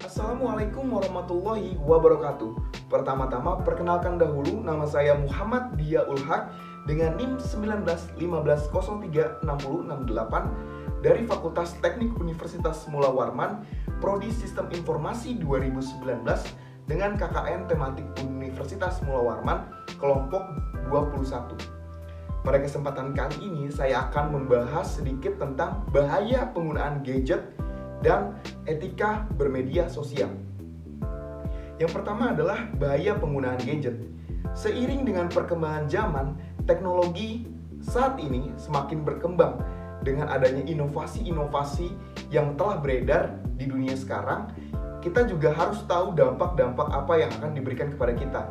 Assalamualaikum warahmatullahi wabarakatuh. Pertama-tama perkenalkan dahulu, nama saya Muhammad Diaul Haq dengan NIM 1915036068 dari Fakultas Teknik Universitas Mula Warman, Prodi Sistem Informasi 2019 dengan KKN Tematik Universitas Mula Warman, kelompok 21. Pada kesempatan kali ini saya akan membahas sedikit tentang bahaya penggunaan gadget dan etika bermedia sosial. Yang pertama adalah bahaya penggunaan gadget. Seiring dengan perkembangan zaman, teknologi saat ini semakin berkembang dengan adanya inovasi-inovasi yang telah beredar di dunia sekarang. Kita juga harus tahu dampak-dampak apa yang akan diberikan kepada kita.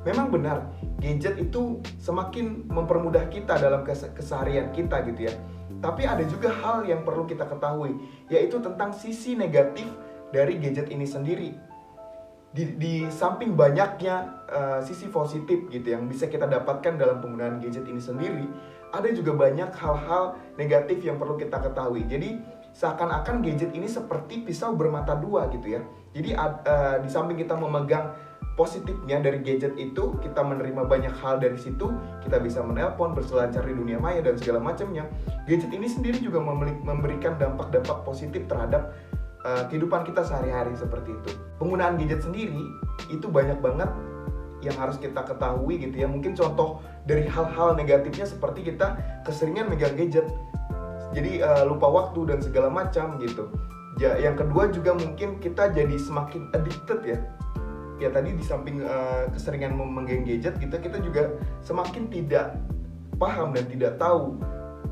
Memang benar, gadget itu semakin mempermudah kita dalam keseharian kita gitu ya. Tapi ada juga hal yang perlu kita ketahui, yaitu tentang sisi negatif dari gadget ini sendiri. Di samping banyaknya sisi positif gitu yang bisa kita dapatkan dalam penggunaan gadget ini sendiri, ada juga banyak hal-hal negatif yang perlu kita ketahui. Jadi seakan-akan gadget ini seperti pisau bermata dua gitu ya. Jadi di samping kita memegang positifnya dari gadget itu, kita menerima banyak hal dari situ, kita bisa menelpon, berselancar di dunia maya dan segala macamnya. Gadget ini sendiri juga memberikan dampak-dampak positif terhadap kehidupan kita sehari-hari seperti itu. Penggunaan gadget sendiri itu banyak banget yang harus kita ketahui gitu ya. Mungkin contoh dari hal-hal negatifnya seperti kita keseringan megang gadget, jadi lupa waktu dan segala macam gitu. Yang kedua juga mungkin kita jadi semakin addicted ya. Ya tadi di samping keseringan memegang gadget kita juga semakin tidak paham dan tidak tahu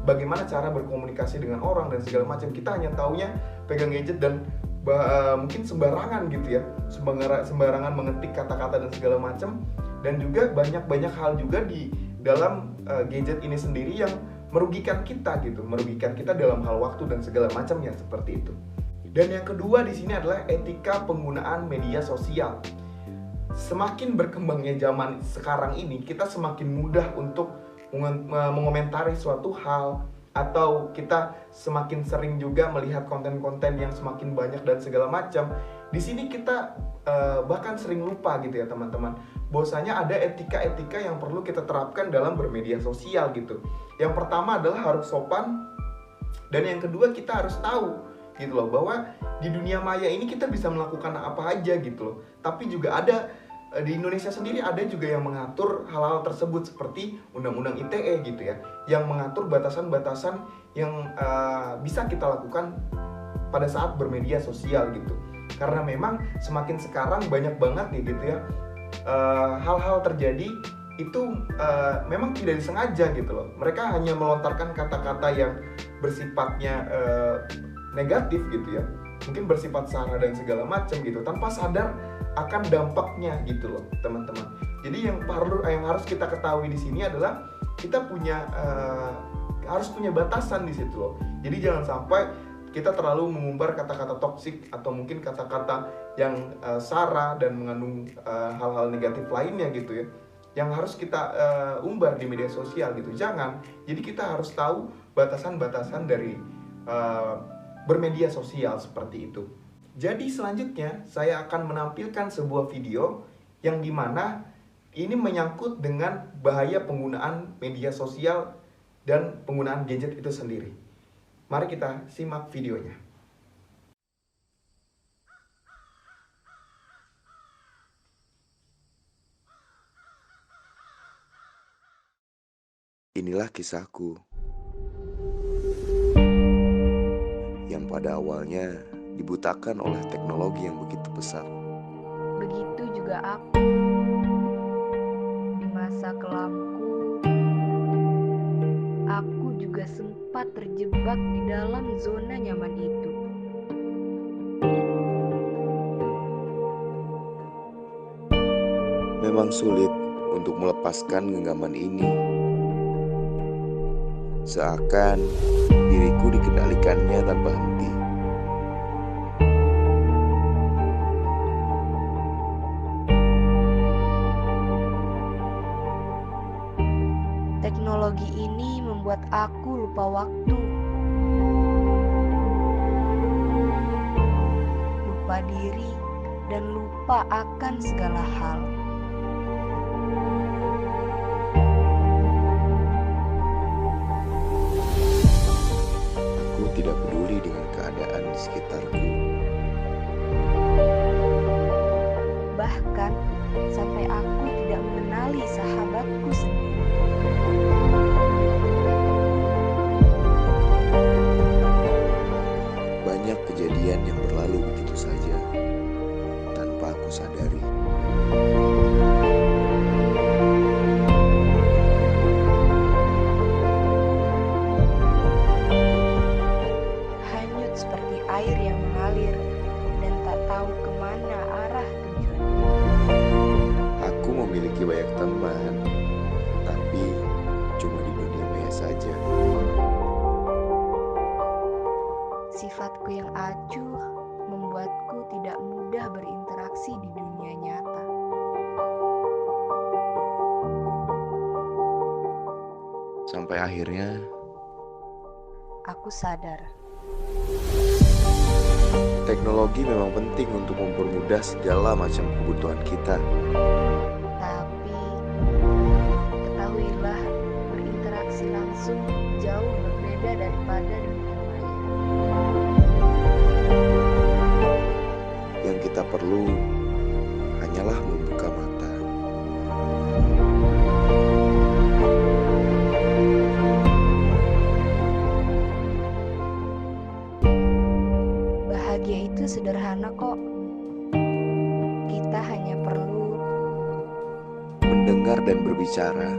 bagaimana cara berkomunikasi dengan orang dan segala macam. Kita hanya taunya pegang gadget dan mungkin sembarangan gitu ya, sembarangan mengetik kata-kata dan segala macam. Dan juga banyak hal juga di dalam gadget ini sendiri yang merugikan kita gitu, merugikan kita dalam hal waktu dan segala macamnya seperti itu. Dan yang kedua di sini adalah etika penggunaan media sosial. Semakin berkembangnya zaman sekarang ini, kita semakin mudah untuk mengomentari suatu hal, atau kita semakin sering juga melihat konten-konten yang semakin banyak dan segala macam. Di sini kita bahkan sering lupa gitu ya teman-teman, bahwasanya ada etika-etika yang perlu kita terapkan dalam bermedia sosial gitu. Yang pertama adalah harus sopan, dan yang kedua kita harus tahu gitu loh, bahwa di dunia maya ini kita bisa melakukan apa aja gitu loh. Tapi juga ada di Indonesia sendiri ada juga yang mengatur hal-hal tersebut seperti Undang-Undang ITE gitu ya, yang mengatur batasan-batasan yang bisa kita lakukan pada saat bermedia sosial gitu. Karena memang semakin sekarang banyak banget nih gitu ya hal-hal terjadi itu memang tidak disengaja gitu loh. Mereka hanya melontarkan kata-kata yang bersifatnya negatif gitu ya, mungkin bersifat sara dan segala macam gitu, tanpa sadar akan dampaknya gitu loh teman-teman. Jadi yang harus kita ketahui di sini adalah kita harus punya batasan di situ loh. Jadi jangan sampai kita terlalu mengumbar kata-kata toksik atau mungkin kata-kata yang sara dan mengandung hal-hal negatif lainnya gitu ya, yang harus kita umbar di media sosial gitu. Jangan. Jadi kita harus tahu batasan-batasan dari bermedia sosial seperti itu. Jadi selanjutnya saya akan menampilkan sebuah video yang dimana ini menyangkut dengan bahaya penggunaan media sosial dan penggunaan gadget itu sendiri. Mari kita simak videonya. Inilah kisahku yang pada awalnya dibutakan oleh teknologi yang begitu pesat. Begitu juga aku. Di masa kelamku, aku juga sempat terjebak di dalam zona nyaman itu. Memang sulit untuk melepaskan genggaman ini. Seakan diriku dikendalikannya tanpa henti. Teknologi ini membuat aku lupa waktu, lupa diri, dan lupa akan segala hal. Aku tidak peduli dengan keadaan di sekitarku. Bahkan sampai aku tidak mengenali sahabatku sendiri. Banyak kejadian yang berlalu begitu saja tanpa aku sadari. Hanyut seperti air yang mengalir dan tak tahu kemana arah tujuan. Aku memiliki banyak teman, tapi cuma di dunia maya saja. Sifatku yang acuh membuatku tidak mudah berinteraksi di dunia nyata. Sampai akhirnya Aku sadar, teknologi memang penting untuk mempermudah segala macam kebutuhan kita. tapi ketahuilah berinteraksi langsung jauh berbeda daripada dunia maya. Yang kita perlu hanyalah membuka mata. Bahagia itu sederhana kok. Kita hanya perlu Mendengar dan berbicara